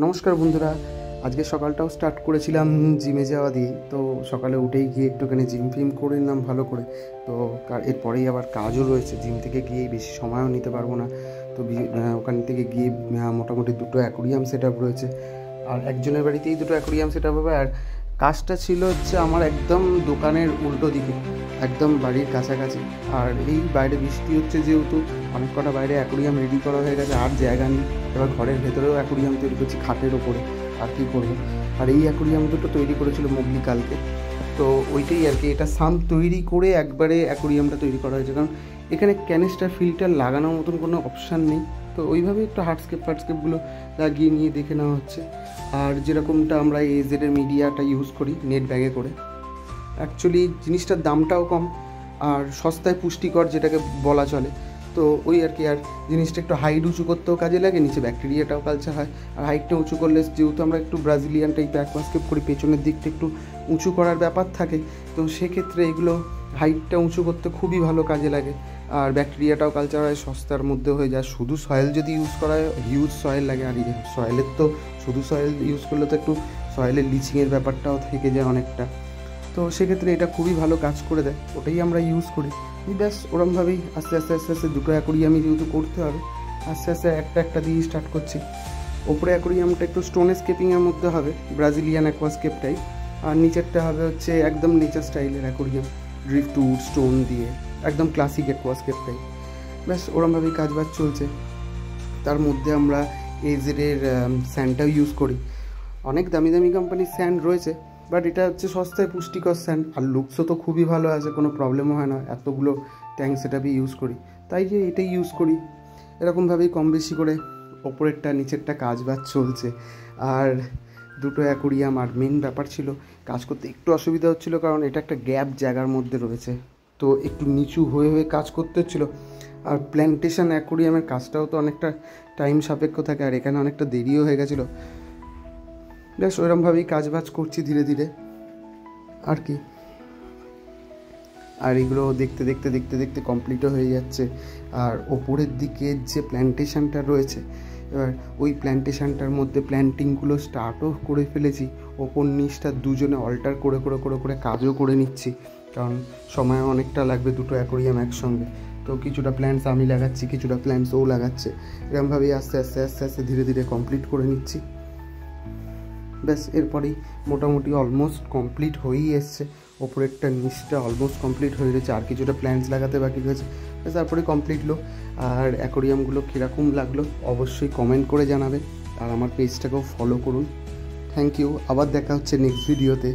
নমস্কার বন্ধুরা, আজকে সকালটাও স্টার্ট করেছিলাম জিমে যাওয়া দিয়ে। তো সকালে উঠেই গিয়ে একটুখানি জিম ফিম করে নিলাম ভালো করে। তো এরপরেই আবার কাজও রয়েছে, জিম থেকে গিয়ে বেশি সময়ও নিতে পারবো না। তো ওখান থেকে গিয়ে মোটামুটি দুটো অ্যাকোরিয়াম সেট আপ রয়েছে, আর একজনের বাড়িতেই দুটো অ্যাকোরিয়াম সেট আপ হবে। আর কাজটা ছিল হচ্ছে আমার একদম দোকানের উল্টো দিকে, একদম বাড়ির কাছাকাছি। আর এই বাইরে বৃষ্টি হচ্ছে যেহেতু, অনেক কটা বাইরে অ্যাকোরিয়াম রেডি করা হয়ে গেছে, আর জায়গা নেই। এবার ঘরের ভেতরেও অ্যাকোরিয়াম তৈরি করছি খাটের ওপরে, আর কী করবো। আর এই অ্যাকোরিয়াম দুটো তৈরি করেছিল মোগলি কালকে। তো ওইটাই আর কি, এটা সাম্প তৈরি করে একবারে অ্যাকোরিয়ামটা তৈরি করা হয়েছে, কারণ এখানে ক্যানিস্টার ফিল্টার লাগানোর মতন কোনো অপশান নেই। তো ওইভাবে একটু হার্ডস্কেপগুলো লাগিয়ে নিয়ে দেখে নেওয়া হচ্ছে। আর যেরকমটা আমরা এজেডের মিডিয়াটা ইউজ করি নেট ব্যাগে করে, অ্যাকচুয়ালি জিনিসটার দামটাও কম আর সস্তায় পুষ্টিকর যেটাকে বলা চলে। তো ওই আর কি, আর জিনিসটা একটু হাইট উঁচু করতেও কাজে লাগে, নিচে ব্যাকটেরিয়াটাও কালচার হয়। আর হাইটটা উঁচু করলে, যেহেতু আমরা একটু ব্রাজিলিয়ান টাইপের অ্যাকোয়াস্কেপ করি, পেছনের দিকটা একটু উঁচু করার ব্যাপার থাকে। তো সেক্ষেত্রে এগুলো হাইটটা উঁচু করতে খুবই ভালো কাজে লাগে, আর ব্যাকটেরিয়াটাও কালচার হয়, সস্তার মধ্যে হয়ে যায়। শুধু সয়েল যদি ইউজ করা হয়, হিউজ সয়েল লাগে। আর সয়েলের তো শুধু সয়েল ইউজ করলে তো একটু সয়েলের লিচিংয়ের ব্যাপারটাও থেকে যায় অনেকটা। তো সেক্ষেত্রে এটা খুবই ভালো কাজ করে দেয়, ওটাই আমরা ইউজ করি। ব্যাস ওরমভাবেই আস্তে আস্তে আস্তে আস্তে দুটো অ্যাকোরিয়ামই যেহেতু করতে হবে, আস্তে আস্তে একটা একটা দিয়ে স্টার্ট করছি। ওপরে অ্যাকোরিয়ামটা একটু স্টোন স্কেপিংয়ের মধ্যে হবে, ব্রাজিলিয়ান অ্যাকোয়াস্কেপ টাইপ। আর নিচেরটা হবে হচ্ছে একদম নেচার স্টাইলের অ্যাকোরিয়াম, ড্রিফটউড স্টোন দিয়ে, একদম ক্লাসিক অ্যাকোয়াস্কেপ টাইপ। ব্যাস ওরমভাবেই কাজবাজ চলছে। তার মধ্যে আমরা এজেডের স্যান্ডটাও ইউজ করি। অনেক দামি দামি কোম্পানির স্যান্ড রয়েছে, বাট এটা হচ্ছে সস্তায় পুষ্টিকর স্যান্ড, আর লুকসও তো খুবই ভালো আছে, কোনো প্রবলেমও হয় না। এতগুলো ট্যাঙ্ক সেটআপই ইউজ করি, তাই যে এটাই ইউজ করি। এরকমভাবেই কম বেশি করে ওপরেরটা নিচেরটা কাজবাজ চলছে। আর দুটো অ্যাকোরিয়াম, আর মেন ব্যাপার ছিল কাজ করতে একটু অসুবিধা হচ্ছিলো, কারণ এটা একটা গ্যাপ জায়গার মধ্যে রয়েছে, তো একটু নিচু হয়ে হয়ে কাজ করতে হচ্ছিলো। আর প্ল্যান্টেশন অ্যাকোরিয়ামের কাজটাও তো অনেকটা টাইম সাপেক্ষ থাকে, আর এখানে অনেকটা দেরিও হয়ে গেছিলো। বেশ ওইরকমভাবেই কাজবাজ করছি ধীরে ধীরে আর কি। আর এগুলো দেখতে দেখতে দেখতে দেখতে কমপ্লিটও হয়ে যাচ্ছে। আর ওপরের দিকে যে প্ল্যান্টেশনটা রয়েছে, এবার ওই প্ল্যান্টেশনটার মধ্যে প্ল্যান্টিংগুলো স্টার্টও করে ফেলেছি। ওপর নিচটা দুজনে অল্টার করে করে করে করে কাজও করে নিচ্ছি, কারণ সময় অনেকটা লাগবে দুটো অ্যাকোরিয়াম একসঙ্গে। তো কিছুটা প্ল্যান্টস আমি লাগাচ্ছি, কিছুটা প্ল্যান্টস ও লাগাচ্ছে। এরকমভাবেই আস্তে আস্তে আস্তে আস্তে ধীরে ধীরে কমপ্লিট করে নিচ্ছি। ব্যাস এরপরেই মোটামুটি অলমোস্ট কমপ্লিট হয়েই এসছে। ওপরেরটা নিচটা অলমোস্ট কমপ্লিট হয়ে গেছে, আর কিছুটা প্ল্যান্টস লাগাতে বাকি রয়েছে। ব্যাস তারপরে কমপ্লিট লো। আর অ্যাকোরিয়ামগুলো কীরকম লাগলো অবশ্যই কমেন্ট করে জানাবেন, আর আমার পেজটাকেও ফলো করুন। থ্যাংক ইউ, আবার দেখা হচ্ছে নেক্সট ভিডিওতে।